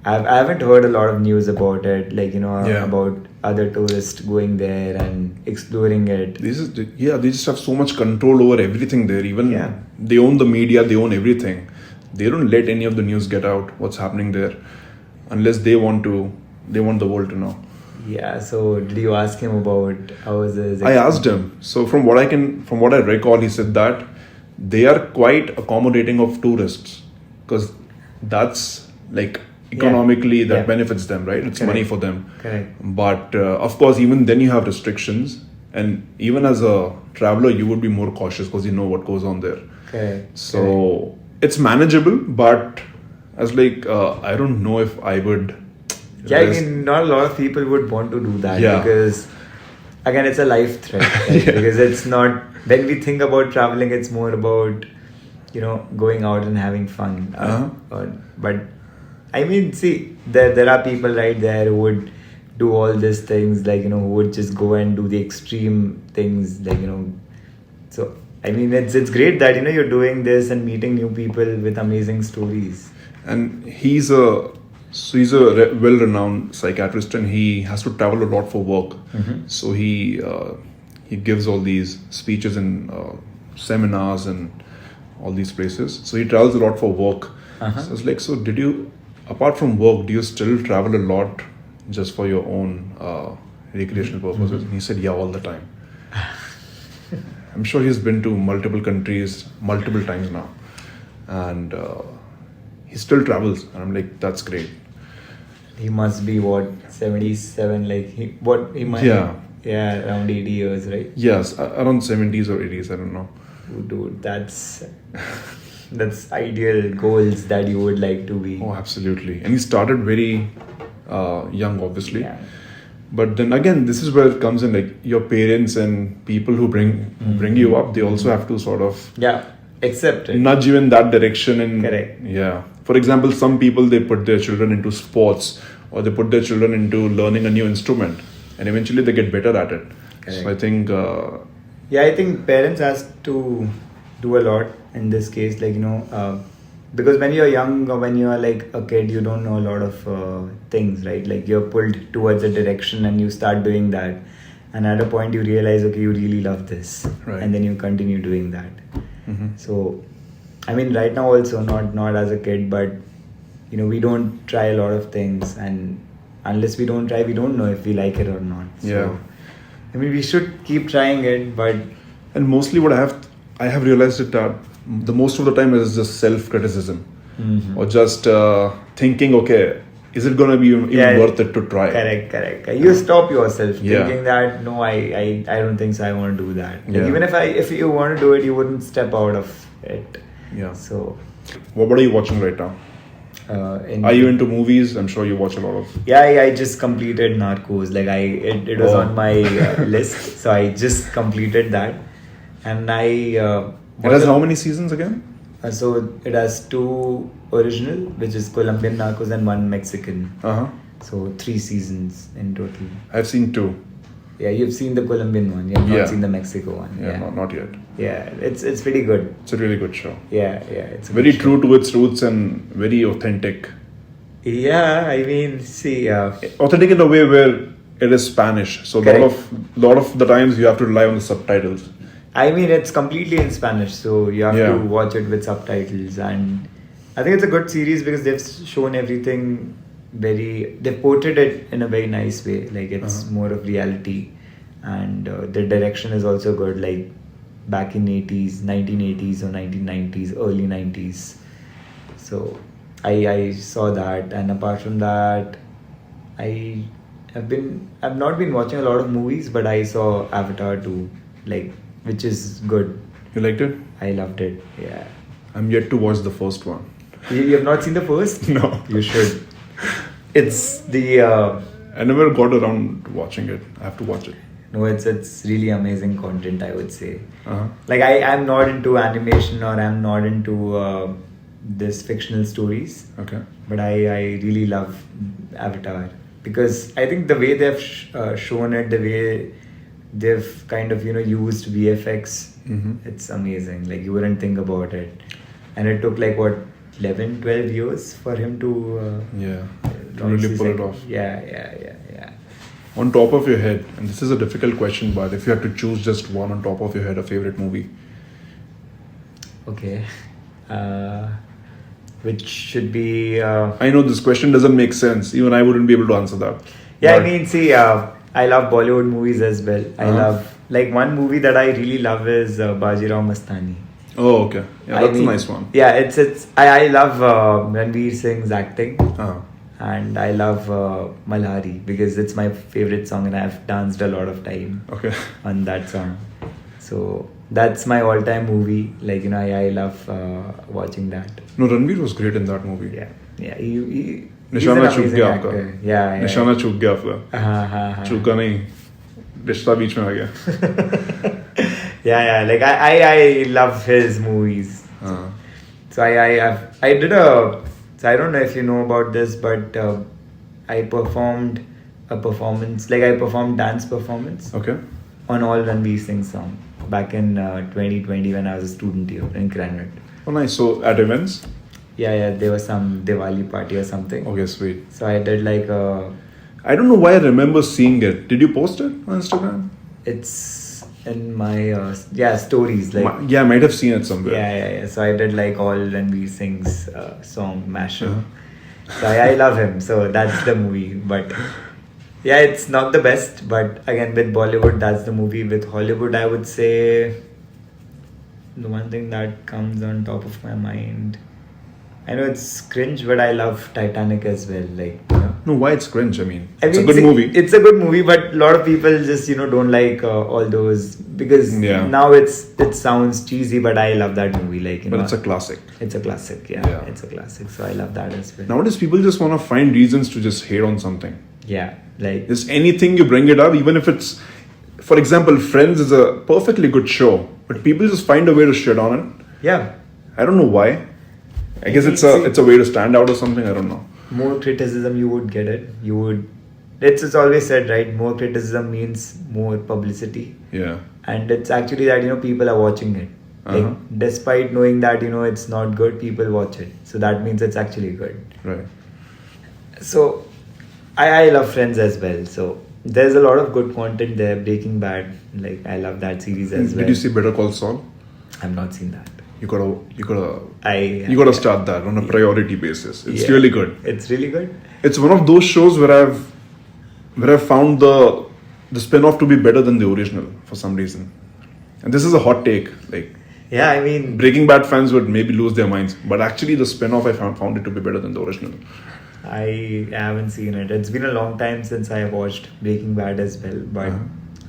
I haven't heard a lot of news about it, about other tourists going there and exploring it. They just have so much control over everything there. Even they own the media, they own everything. They don't let any of the news get out what's happening there, unless they want the world to know. Yeah. So did you ask him about how was his? I asked him. So from what I recall, he said that they are quite accommodating of tourists because that's economically that benefits them, right? It's money for them. Correct. But of course, even then you have restrictions, and even as a traveler, you would be more cautious because you know what goes on there. Correct. So it's manageable, but as I don't know if I would. Yeah, I mean, not a lot of people would want to do that because, again, it's a life threat. Right? Because it's not, when we think about traveling, it's more about, going out and having fun. But, I mean, see, there are people right there who would do all these things, who would just go and do the extreme things, So, I mean, it's great that, you're doing this and meeting new people with amazing stories. And he's a well-renowned psychiatrist, and he has to travel a lot for work. So he gives all these speeches and seminars and all these places. So he travels a lot for work. So it's so did you, apart from work, do you still travel a lot just for your own recreational purposes? And he said, yeah, all the time. I'm sure he's been to multiple countries multiple times now, and he still travels, and I'm that's great. He must be what, 77? Like he might. Yeah, around 80 years, right? Yes, around 70s or 80s. I don't know. Oh, dude, that's ideal goals that you would like to be. Oh, absolutely. And he started very young, obviously. Yeah. But then again, this is where it comes in. Like your parents and people who bring you up, they also have to sort of accept it, nudge you in that direction. And correct. Yeah. For example, some people, they put their children into sports, or they put their children into learning a new instrument, and eventually they get better at it. Correct. So I think. I think parents has to do a lot in this case, like because when you're young or when you're like a kid, you don't know a lot of things, right? Like you're pulled towards a direction and you start doing that, and at a point you realize, okay, you really love this, right. And then you continue doing that. Mm-hmm. So I mean, right now also, not as a kid, but we don't try a lot of things, and unless we don't try, we don't know if we like it or not. So, I mean, we should keep trying it, but and mostly what I have realized it that the most of the time is just self-criticism, or just thinking, okay, is it gonna be even worth it to try? Correct. You stop yourself thinking that no, I don't think so. I want to do that. Like, even if you want to do it, you wouldn't step out of it. Yeah. So, what are you watching right now? Are you into movies? I'm sure you watch a lot of. Yeah, I just completed Narcos. Like it was on my list, so I just completed that, and it has how many seasons again? So it has 2 original, which is Colombian Narcos, and 1 Mexican. So 3 seasons in total. I've seen 2. Yeah, you've seen the Colombian one. You have not seen the Mexico one. Yeah, not yet. Yeah, it's pretty good. It's a really good show. Yeah, it's very true to its roots and very authentic. Yeah, I mean, see, authentic in a way where it is Spanish. So a lot of the times you have to rely on the subtitles. I mean, it's completely in Spanish, so you have to watch it with subtitles, and I think it's a good series because they've shown everything they've portrayed it in a very nice way. Like it's more of reality, and the direction is also good. Like back in 1980s or 1990s, early 90s. So I saw that, and apart from that, I've not been watching a lot of movies, but I saw Avatar 2, which is good. You liked it? I loved it. Yeah. I'm yet to watch the first one. You have not seen the first? No. You should. It's the. I never got around to watching it. I have to watch it. No, it's really amazing content, I would say. Like I'm not into animation, or I'm not into this fictional stories. Okay. But I really love Avatar, because I think the way they've shown it, the way they've kind of used VFX, it's amazing. Like you wouldn't think about it, and it took 11, 12 years for him to really pull it off. Yeah. On top of your head, and this is a difficult question, but if you had to choose just one on top of your head, a favorite movie. Okay. Which should be. I know this question doesn't make sense. Even I wouldn't be able to answer that. Yeah, but I mean, see, I love Bollywood movies as well. I love one movie that I really love is Bajirao Mastani. Oh, okay. Yeah, that's a nice one. Yeah, I love Ranveer Singh's acting. And I love Malhari because it's my favorite song, and I've danced a lot of time on that song. So that's my all-time movie. I love watching that. No, Ranveer was great in that movie. Yeah. He's निशाना an चूक amazing गया actor. आपका. Yeah. निशाना चूक गया आपका. चूका नहीं. रिश्ता बीच में आ गया. Yeah. Like I love his movies. So I did So I don't know if you know about this, but I performed a performance. I performed dance performance. Okay. On all Ranveer Singh songs back in 2020 when I was a student here in Granite. Oh, nice. So at events? Yeah. There was some Diwali party or something. Okay, sweet. So I did I don't know why I remember seeing it. Did you post it on Instagram? It's in my stories. I might have seen it somewhere. Yeah. So I did all Ranveer Singh's song mashup. So I love him. So that's the movie. But yeah, it's not the best. But again, with Bollywood, that's the movie. With Hollywood, I would say the one thing that comes on top of my mind. I know it's cringe, but I love Titanic as well. No, why it's cringe? I mean, it's a good movie. It's a good movie, but a lot of people just don't like all those because now it sounds cheesy, but I love that movie. But it's a classic. It's a classic, yeah. It's a classic, so I love that as well. Nowadays, people just want to find reasons to just hate on something. Yeah, like just anything you bring it up, even if it's, for example, Friends is a perfectly good show, but people just find a way to shit on it. Yeah, I don't know why. I guess it's a way to stand out or something. I don't know. More criticism, you would get it. You would. It's always said, right? More criticism means more publicity. Yeah. And it's actually that people are watching it. Like, despite knowing that it's not good, people watch it. So that means it's actually good. Right. So I love Friends as well. So there's a lot of good content there. Breaking Bad, like I love that series as well. Did you see Better Call Saul? I've not seen that. You gotta start that on a priority basis. It's really good. It's really good. It's one of those shows where I've found the spin-off to be better than the original for some reason. And this is a hot take. Like, yeah, I mean, Breaking Bad fans would maybe lose their minds, but actually the spin-off I found it to be better than the original. I haven't seen it. It's been a long time since I watched Breaking Bad as well, but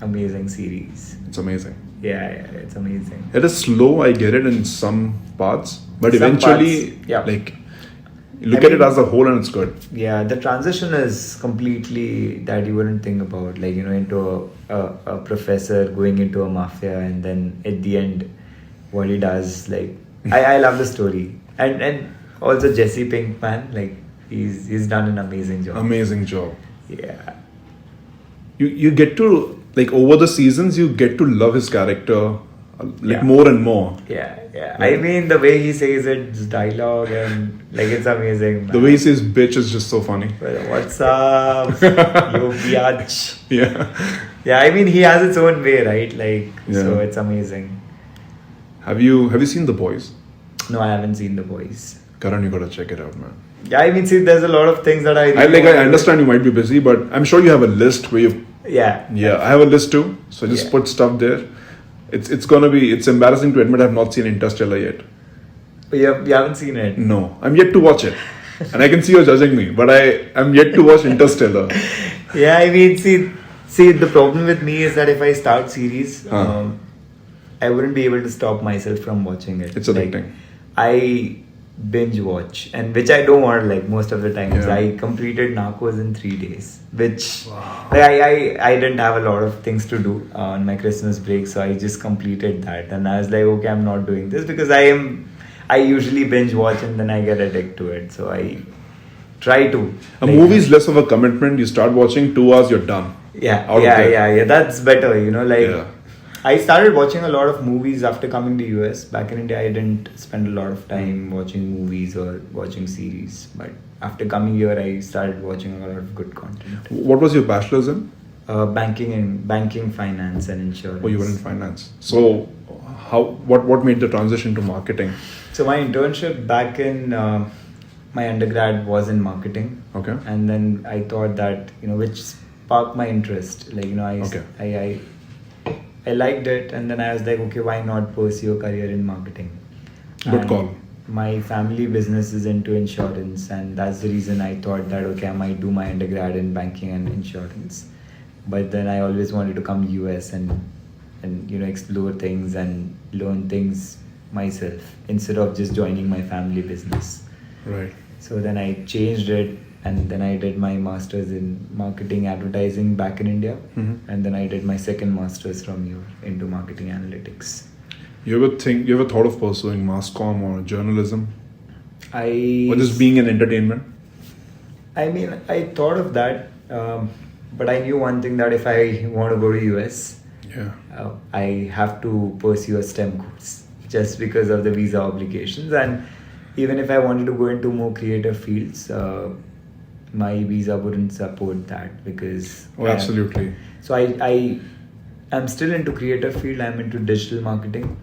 amazing series. It's amazing. Yeah, it's amazing. It is slow, I get it in some parts, but eventually, like, look at it as a whole and it's good. Yeah, the transition is completely that you wouldn't think about, like, into a professor going into a mafia, and then at the end, what he does, like, I love the story. And also Jesse Pinkman, like, he's done an amazing job. Amazing job. Yeah. You get to, like, over the seasons, you get to love his character more and more. Yeah. I mean, the way he says it, his dialogue, and like, it's amazing. Man. The way he says bitch is just so funny. Well, what's up, yo biatch? Yeah. I mean, he has its own way, right? Like, so it's amazing. Have you seen The Boys? No, I haven't seen The Boys. Karan, you gotta check it out, man. Yeah, I mean, see, there's a lot of things that I understand you might be busy, but I'm sure you have a list where you. Yeah, I have a list too. So just put stuff there. It's embarrassing to admit I've not seen Interstellar yet. You haven't seen it? No, I'm yet to watch it. And I can see you're judging me, but I'm yet to watch Interstellar. Yeah, I mean, see, the problem with me is that if I start series, I wouldn't be able to stop myself from watching it. It's addicting. Like, I binge watch, and which I don't want, like, most of the times. I completed Narcos in 3 days, which I didn't have a lot of things to do on my Christmas break, so I just completed that, and I was like, okay, I'm not doing this because I usually binge watch and then I get addicted to it, so I try to. A movie is less of a commitment. You start watching 2 hours, you're done. Yeah, that's better, I started watching a lot of movies after coming to US. Back in India, I didn't spend a lot of time watching movies or watching series. But after coming here, I started watching a lot of good content. What was your bachelor's in? Banking, finance, and insurance. Oh, you were in finance. So, what made the transition to marketing? So my internship back in my undergrad was in marketing. Okay. And then I thought that which sparked my interest. Like I liked it, and then I was like, okay, why not pursue a career in marketing? Good call. My family business is into insurance, and that's the reason I thought that, okay, I might do my undergrad in banking and insurance. But then I always wanted to come US and explore things and learn things myself instead of just joining my family business. Right. So then I changed it. And then I did my master's in marketing advertising back in India. Mm-hmm. And then I did my second master's from here into marketing analytics. You ever thought of pursuing mass comm or journalism? Or just being in entertainment? I mean, I thought of that. But I knew one thing, that if I want to go to US, I have to pursue a STEM course just because of the visa obligations. And even if I wanted to go into more creative fields, my visa wouldn't support that because... Oh, absolutely. So I'm still into creative field. I'm into digital marketing.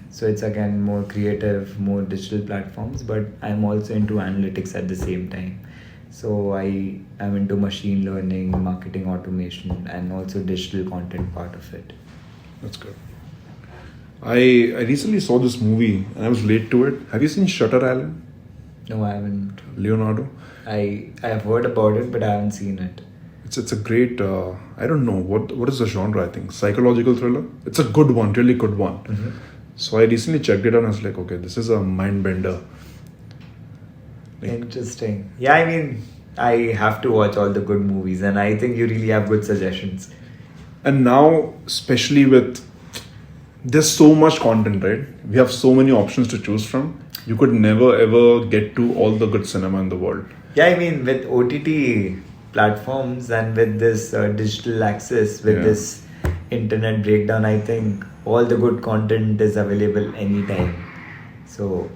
So it's again more creative, more digital platforms, but I'm also into analytics at the same time. So I am into machine learning, marketing automation, and also digital content part of it. That's good. I recently saw this movie and I was late to it. Have you seen Shutter Island? No, I haven't. Leonardo. I have heard about it, but I haven't seen it. It's a great. I don't know what is the genre. I think psychological thriller. It's a good one, really good one. Mm-hmm. So I recently checked it out and I was like, okay, this is a mind bender. Interesting. Yeah, I mean, I have to watch all the good movies, and I think you really have good suggestions. And now, especially with there's so much content, right? We have so many options to choose from. You could never ever get to all the good cinema in the world. Yeah, I mean, with OTT platforms and with this digital access, with this internet breakdown, I think all the good content is available anytime. So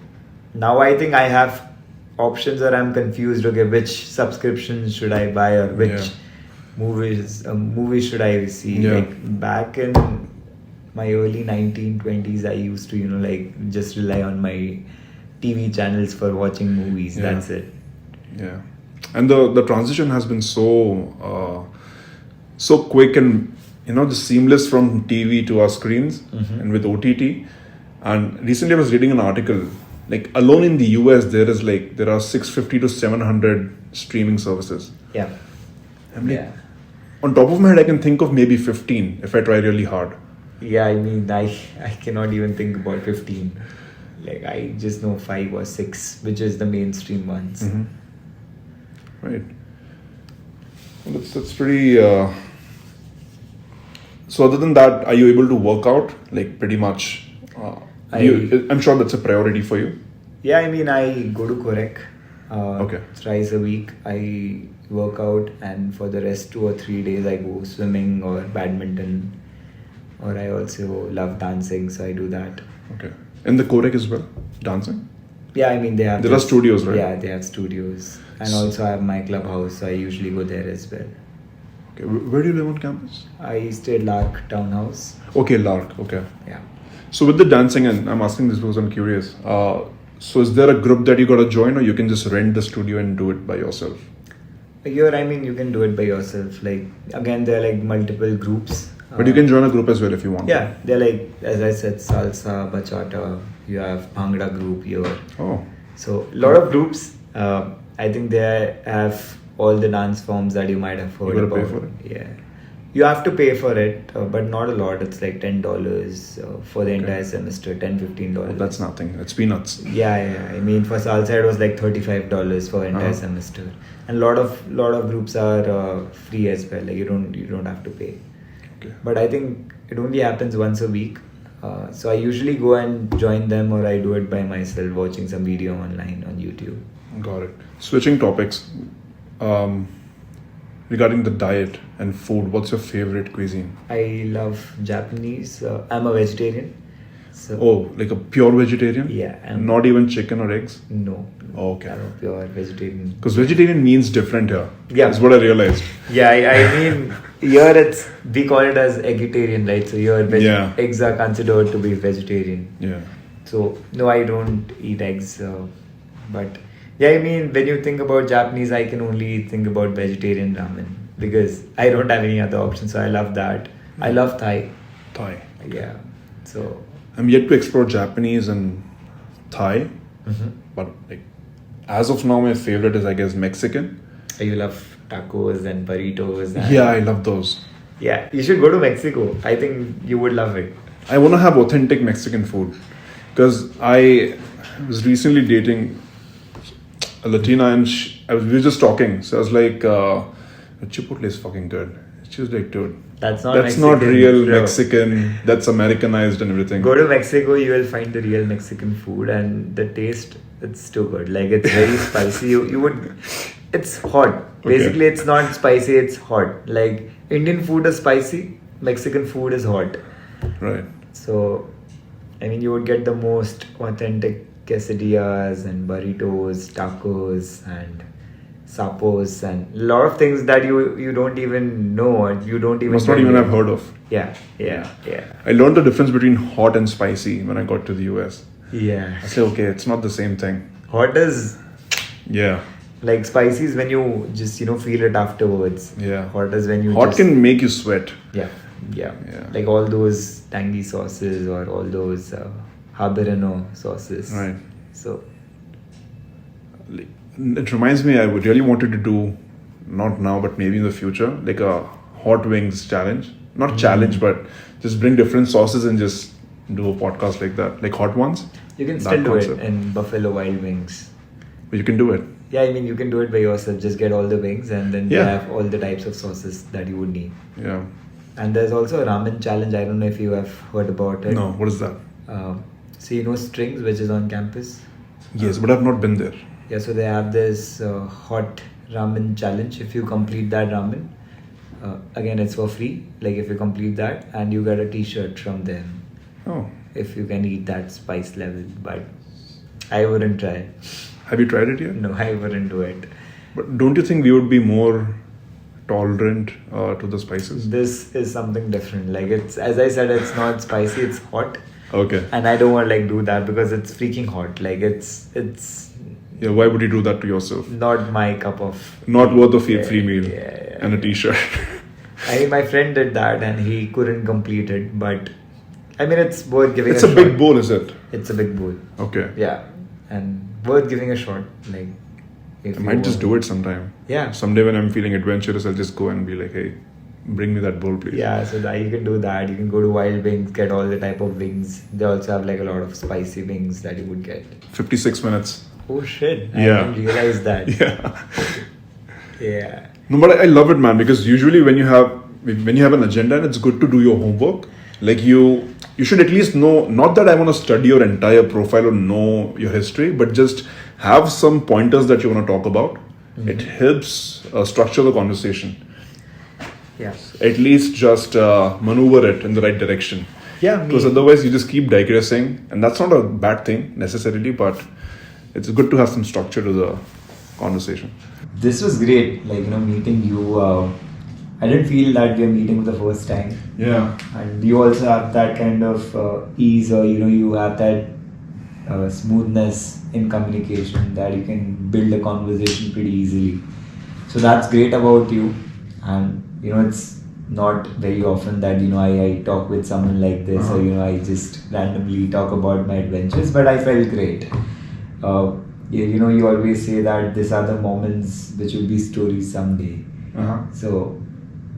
now I think I have options, or I'm confused. Okay, which subscriptions should I buy, or which movies should I see? Yeah. Like back in my early 1920s, I used to like just rely on my TV channels for watching movies. Yeah. That's it. Yeah, and the transition has been so quick and just seamless from TV to our screens and with OTT. And recently I was reading an article, like alone in the US there are 650 to 700 streaming services. Yeah. On top of my head I can think of maybe 15 if I try really hard. Yeah, I mean, I cannot even think about 15. Like, I just know 5 or 6, which is the mainstream ones. Mm-hmm. Right. Well, that's pretty. So other than that, are you able to work out? Like pretty much. I'm sure that's a priority for you. Yeah, I mean, I go to Korek Okay. thrice a week. I work out, and for the rest 2 or 3 days, I go swimming or badminton. Or I also love dancing, so I do that. Okay. In the Korek as well, dancing. Yeah, I mean, there are studios, right? Yeah, they have studios. And also I have my clubhouse, so I usually go there as well. Okay. Where do you live on campus? I stay at Lark Townhouse. Okay, Lark. Okay. Yeah. So with the dancing, and I'm asking this because I'm curious. So is there a group that you got to join, or you can just rent the studio and do it by yourself? Here, I mean, you can do it by yourself. Like, again, there are like multiple groups. But you can join a group as well if you want. Yeah, they're like, as I said, salsa, bachata. You have Bhangra group here. Oh. So a lot of groups. I think they have all the dance forms that you might have heard You about. gotta pay for it? Yeah, you have to pay for it, but not a lot. It's like $10 for the entire semester, $10-15. Oh, that's nothing. That's peanuts. Yeah. I mean, for salsa it was like $35 for entire semester, and lot of groups are free as well. Like you don't have to pay. Okay. But I think it only happens once a week. So I usually go and join them, or I do it by myself, watching some video online on YouTube. Got it. Switching topics. Regarding the diet and food, what's your favorite cuisine? I love Japanese. I'm a vegetarian. So Oh, like a pure vegetarian? Yeah. Not even chicken or eggs? No. Oh, okay. I'm a pure vegetarian. Because vegetarian means different here. Yeah. That's what I realized. Yeah, I mean, here we call it as vegetarian, right? So here eggs are considered to be vegetarian. Yeah. So no, I don't eat eggs. But yeah, I mean, when you think about Japanese, I can only think about vegetarian ramen because I don't have any other options. So I love that. I love Thai. Thai. Yeah. So I'm yet to explore Japanese and Thai. But like, as of now, my favorite is, I guess, Mexican. you love tacos and burritos. And Yeah, I love those. Yeah, you should go to Mexico. I think you would love it. I want to have authentic Mexican food because I was recently dating a Latina and we were just talking. So I was like, Chipotle is fucking good. She was like, dude, that's not real bro. Mexican. That's Americanized and everything. Go to Mexico, you will find the real Mexican food, and the taste, it's too good. Like, it's very spicy. You would, it's hot. Basically, it's not spicy, it's hot. Like, Indian food is spicy, Mexican food is hot. Right. So, I mean, you would get the most authentic quesadillas and burritos, tacos, and sapos, and a lot of things that you don't even know, or you don't even must not even have heard of. Yeah. I learned the difference between hot and spicy when I got to the US. Yeah. I said, okay, it's not the same thing. Hot is Yeah. like spicy is when you just feel it afterwards. Yeah. Hot is when you Hot can make you sweat. Yeah. Yeah. Like all those tangy sauces or all those habanero sauces. Right. So like, it reminds me, I would really wanted to do, not now, but maybe in the future, like a hot wings challenge. Not challenge, but just bring different sauces and just do a podcast like that, like hot ones. You can That still do concept. it in Buffalo Wild Wings. But you can do it. Yeah, I mean, you can do it by yourself. Just get all the wings and then Yeah. you have all the types of sauces that you would need. Yeah. And there's also a ramen challenge. I don't know if you have heard about it. No, what is that? So you know Strings, which is on campus? Yes, but I've not been there. Yeah, so they have this hot ramen challenge. If you complete that ramen, again, it's for free. Like if you complete that and you get a t-shirt from them. Oh. If you can eat that spice level. But I wouldn't try. Have you tried it yet? No, I wouldn't do it. But don't you think we would be more tolerant to the spices? This is something different. Like it's, as I said, it's not spicy, it's hot. Okay. And I don't want to like do that because it's freaking hot. Like it's Yeah, why would you do that to yourself? not my cup of. Not worth a free meal yeah, and a t-shirt. I mean, my friend did that and he couldn't complete it. But I mean, it's worth giving. It's a a shot. big bowl, is it? It's a big bowl. Okay. Yeah, and worth giving a shot. Like, if I might just do it sometime. Yeah. Someday when I'm feeling adventurous, I'll just go and be like, hey, bring me that bowl, please. Yeah, so that you can do that. You can go to Wild Wings, get all the type of wings. They also have like a lot of spicy wings that you would get. 56 minutes. Oh shit! Yeah. I didn't realize that. Yeah. Yeah. No, but I love it, man, because usually when you have an agenda, and it's good to do your homework. Like you should at least know, not that I want to study your entire profile or know your history, but just have some pointers that you want to talk about. Mm-hmm. It helps structure the conversation. Yeah. At least just maneuver it in the right direction. Yeah. Because otherwise you just keep digressing, and that's not a bad thing necessarily, but it's good to have some structure to the conversation. This was great. Like meeting you. I didn't feel that we are meeting for the first time. Yeah. And you also have that kind of ease, or you have that smoothness in communication that you can build a conversation pretty easily. So that's great about you. And it's not very often that I talk with someone like this, or I just randomly talk about my adventures. But I felt great. You always say that these are the moments which will be stories someday. So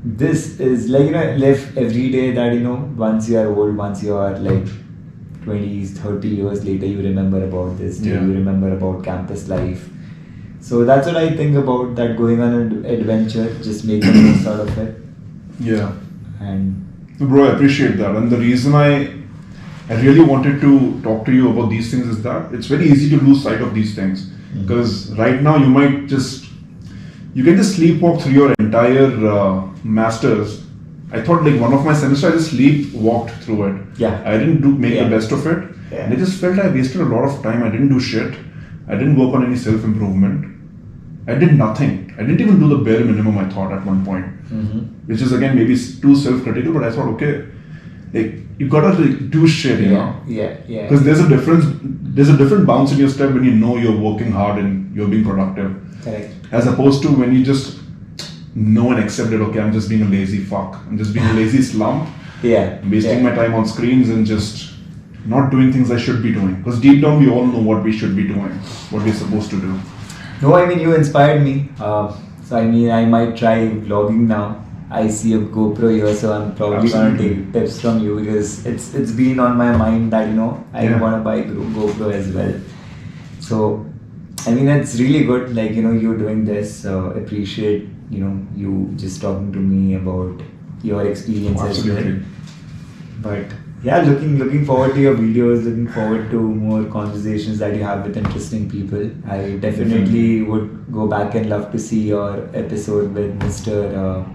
this is like live every day that once you are old, once you are like 20s, 30 years later, you remember about this day, you remember about campus life. So that's what I think about, that going on an adventure, just make the most out of it. Yeah. And bro, I appreciate that. And the reason I really wanted to talk to you about these things is that it's very easy to lose sight of these things. Because right now you can just sleepwalk through your entire masters. I thought like one of my semesters I just sleepwalked through it. Yeah. I didn't make the best of it. Yeah. And I just felt I wasted a lot of time. I didn't do shit. I didn't work on any self-improvement. I did nothing. I didn't even do the bare minimum, I thought, at one point. Which is again maybe too self-critical, but I thought, okay, like you gotta like, do shit, you know? Yeah. Because there's a different bounce in your step when you know you're working hard and you're being productive. Correct. As opposed to when you just know and accept that, okay, I'm just being a lazy fuck. I'm just being a lazy slump. Yeah. I'm wasting my time on screens and just not doing things I should be doing. Because deep down we all know what we should be doing, what we're supposed to do. No, I mean, you inspired me. So I mean, I might try vlogging now. I see a GoPro here, so I'm probably gonna take tips from you, because it's been on my mind that I wanna buy GoPro as well. So I mean, it's really good. Like you're doing this. Appreciate you just talking to me about your experience as well. But yeah, looking forward to your videos. Looking forward to more conversations that you have with interesting people. I definitely would go back and love to see your episode with Mr.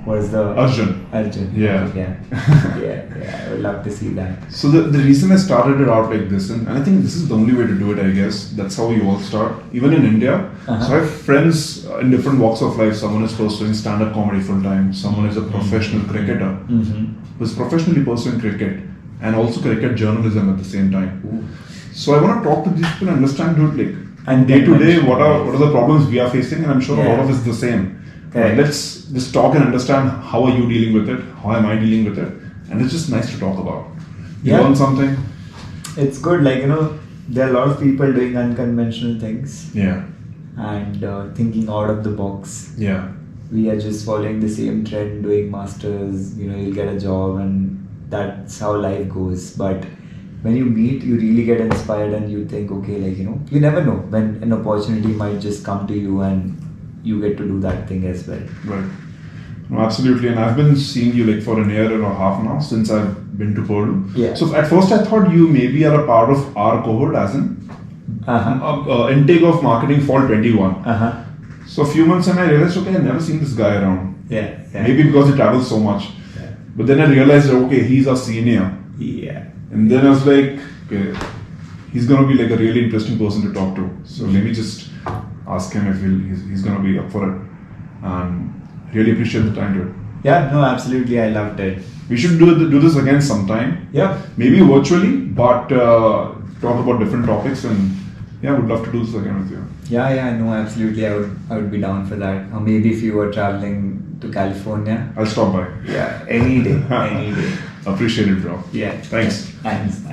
What is the Arjun. Yeah. I would love to see that. So the reason I started it out like this, and I think this is the only way to do it, I guess. That's how we all start, even in India. So I have friends in different walks of life. Someone is pursuing stand-up comedy full time. Someone is a professional cricketer who's professionally pursuing cricket and also cricket journalism at the same time. So I want to talk to these people and understand, dude, like, and day to day, what are the problems we are facing, and I'm sure a lot of it's the same. Let's just talk and understand how are you dealing with it, how am I dealing with it, and it's just nice to talk about. You learn something. It's good, like there are a lot of people doing unconventional things. Yeah. and thinking out of the box. Yeah. We are just following the same trend, doing masters, you'll get a job, and that's how life goes. But when you meet, you really get inspired, and you think, okay, you never know when an opportunity might just come to you and you get to do that thing as well. Right. No, absolutely. And I've been seeing you for a year and a half now since I've been to Purdue. Yeah. So at first I thought you maybe are a part of our cohort, as in intake of marketing fall 21. So a few months and I realized, okay, I've never seen this guy around. Yeah. Maybe because he travels so much. Yeah. But then I realized, okay, he's a senior. Yeah. And then I was like, okay, he's going to be a really interesting person to talk to. So let me just ask him if he's going to be up for it. And really appreciate the time to it. Yeah, no, absolutely. I loved it. We should do this again sometime. Yeah. Maybe virtually, but talk about different topics, and yeah, would love to do this again with you. Yeah, no, absolutely. I would be down for that. Or maybe if you were traveling to California. I'll stop by. Yeah, any day. Appreciate it, bro. Yeah. Thanks. Thanks.